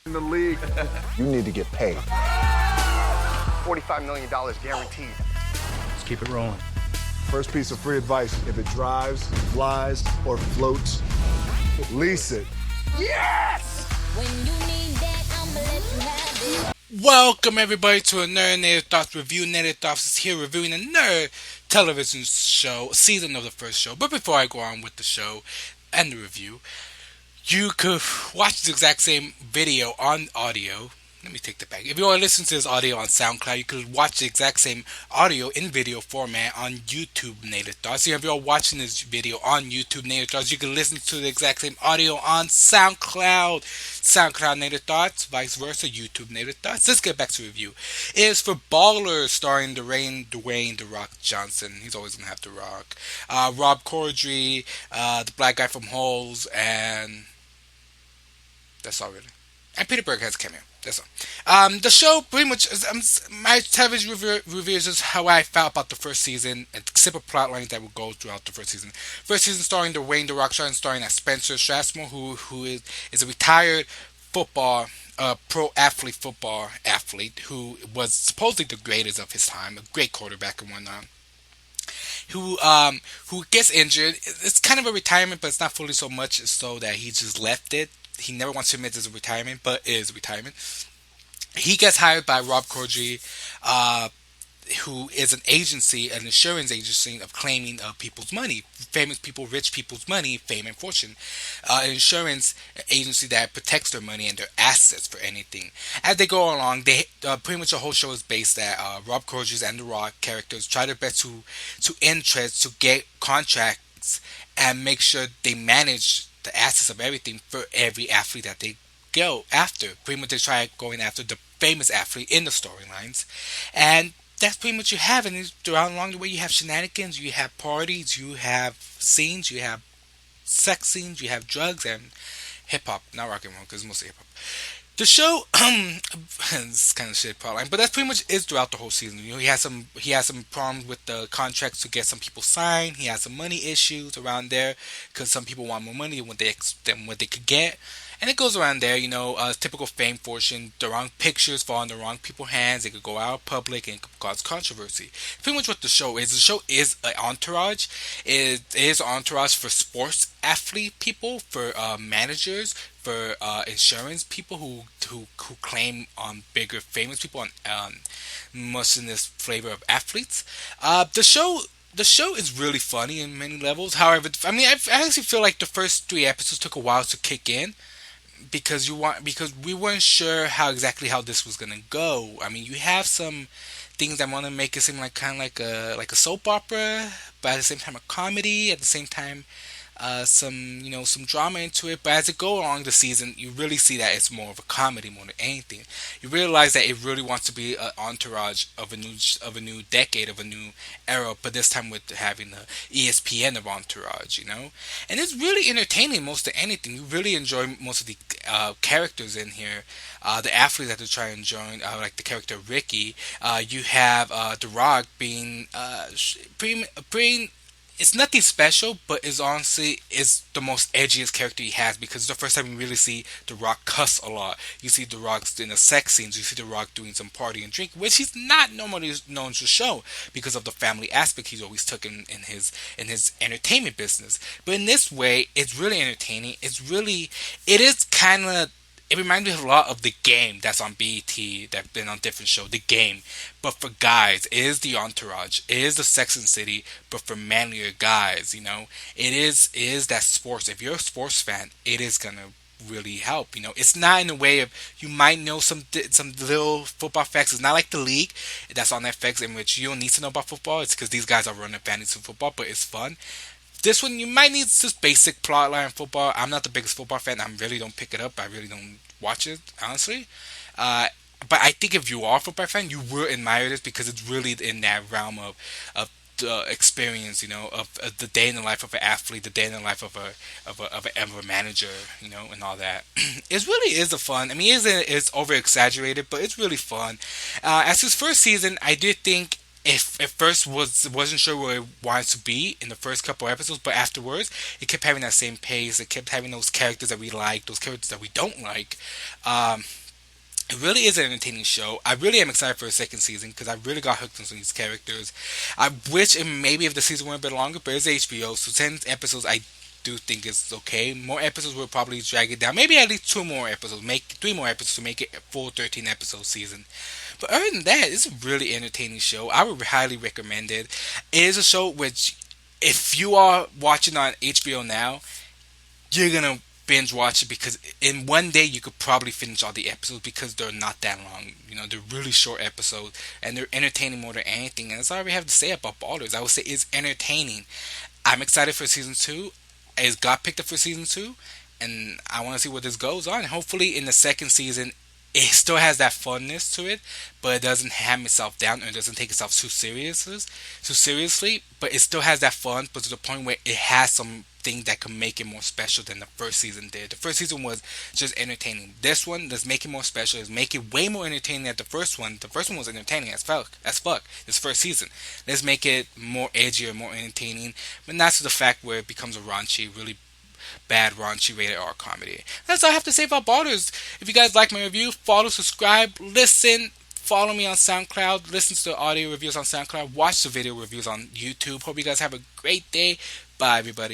in the league. You need to get paid. $45 million guaranteed. Let's keep it rolling. First piece of free advice: if it drives, flies, or floats, lease it. Yes! When you need that, I'ma let you have it. Welcome everybody to a Nerd Native Thoughts review. Native Thoughts is here reviewing a nerd television show, season of the first show. But before I go on with the show and the review, you could watch the exact same video on audio. Let me take that back. If you want to listen to this audio on Soundcloud, you could watch the exact same audio in video format on YouTube Native Thoughts. If you're watching this video on YouTube Native Thoughts, you can listen to the exact same audio on SoundCloud. SoundCloud Native Thoughts, vice versa, YouTube Native Thoughts. Let's get back to review. It is for Ballers, starring Dwayne The Rock Johnson. He's always going to have The Rock. Rob Corddry, the black guy from Holes, and that's all really. And Peter Berg has a cameo. That's all. The show pretty much is, my television reviews is how I felt about the first season, except for plot lines that will go throughout the first season. First season starring Dwayne The Rock Johnson, starring as Spencer Strassmore, who is a retired football, pro athlete, football athlete who was supposedly the greatest of his time, a great quarterback and whatnot. Who gets injured. It's kind of a retirement, but it's not fully so much so that he just left it. He never wants to admit it's a retirement, but it is retirement. He gets hired by Rob Corddry, who is an agency, an insurance agency of claiming people's money, famous people, rich people's money, fame and fortune. An insurance agency that protects their money and their assets for anything. As they go along, they pretty much the whole show is based that Rob Corddry's and The Rock characters try their best to interest, to get contracts and make sure they manage the assets of everything for every athlete that they go after. Pretty much they try going after the famous athlete in the storylines. And that's pretty much you have. And throughout along the way you have shenanigans, you have parties, you have scenes, you have sex scenes, you have drugs and hip-hop. Not rock and roll, because it's mostly hip-hop. The show, it's kind of shit plotline, but that's pretty much is throughout the whole season. You know, he has some problems with the contracts to get some people signed. He has some money issues around there because some people want more money than what they could get, and it goes around there. You know, typical fame, fortune, the wrong pictures fall in the wrong people's hands. It could go out public and it could cause controversy. Pretty much what the show is. The show is an entourage. It is an entourage for sports athlete people, for managers, for insurance people who claim on bigger famous people on most in this flavor of athletes. The show is really funny in many levels. However, I mean, I actually feel like the first 3 episodes took a while to kick in because we weren't sure how this was gonna go. I mean, you have some things that want to make it seem like kind of like a soap opera, but at the same time a comedy. At the same time, some drama into it. But as it goes along the season, you really see that it's more of a comedy more than anything. You realize that it really wants to be an entourage of a new decade, of a new era. But this time with having the ESPN of entourage, and it's really entertaining most of anything. You really enjoy most of the characters in here. The athletes that they're trying to join, like the character Ricky. You have The Rock being pretty. It's nothing special, but it's honestly is the most edgiest character he has because it's the first time you really see The Rock cuss a lot. You see The Rock in the sex scenes. You see The Rock doing some party and drink, which he's not normally known to show because of the family aspect he's always took in his entertainment business. But in this way, it's really entertaining. It is kind of. It reminds me a lot of The Game that's on BET, that's been on different shows, The Game. But for guys, it is the entourage, it is the Sex and City, but for manlier guys, It is that sports. If you're a sports fan, it is going to really help. It's not in a way of, you might know some little football facts. It's not like The League that's on Netflix in which you don't need to know about football. It's because these guys are running fantasy football, but it's fun. This one, you might need just basic plotline football. I'm not the biggest football fan. I really don't pick it up. I really don't watch it, honestly. But I think if you are a football fan, you will admire this because it's really in that realm of the experience, of the day in the life of an athlete, the day in the life of a manager, and all that. It really is a fun. I mean, it's over exaggerated, but it's really fun. As his first season, I did think if at first wasn't sure where it wanted to be in the first couple episodes, but afterwards it kept having that same pace. It kept having those characters that we like, those characters that we don't like. Um, it really is an entertaining show. I really am excited for a second season because I really got hooked on some of these characters. I wish it maybe if the season went a bit longer, but it's HBO, so 10 episodes I do think is okay. More episodes will probably drag it down. Maybe at least 2 more episodes, make 3 more episodes to make it a full 13 episode season. But other than that, it's a really entertaining show. I would highly recommend it. It is a show which, if you are watching on HBO now, you're gonna binge watch it because in one day you could probably finish all the episodes because they're not that long. You know, they're really short episodes and they're entertaining more than anything. And that's all we have to say about Ballers. I would say it's entertaining. I'm excited for season 2. It got picked up for season 2, and I want to see where this goes on. Hopefully, in the second season, it still has that funness to it, but it doesn't ham itself down or it doesn't take itself too seriously. But it still has that fun, but to the point where it has something that can make it more special than the first season did. The first season was just entertaining. This one, let's make it more special. Let's make it way more entertaining than the first one. The first one was entertaining as fuck. This first season, let's make it more edgier, more entertaining, but not to the fact where it becomes a raunchy, really bad, raunchy rated R comedy. That's all I have to say about Ballers. If you guys like my review, follow, subscribe, listen. Follow me on SoundCloud. Listen to the audio reviews on SoundCloud. Watch the video reviews on YouTube. Hope you guys have a great day. Bye, everybody.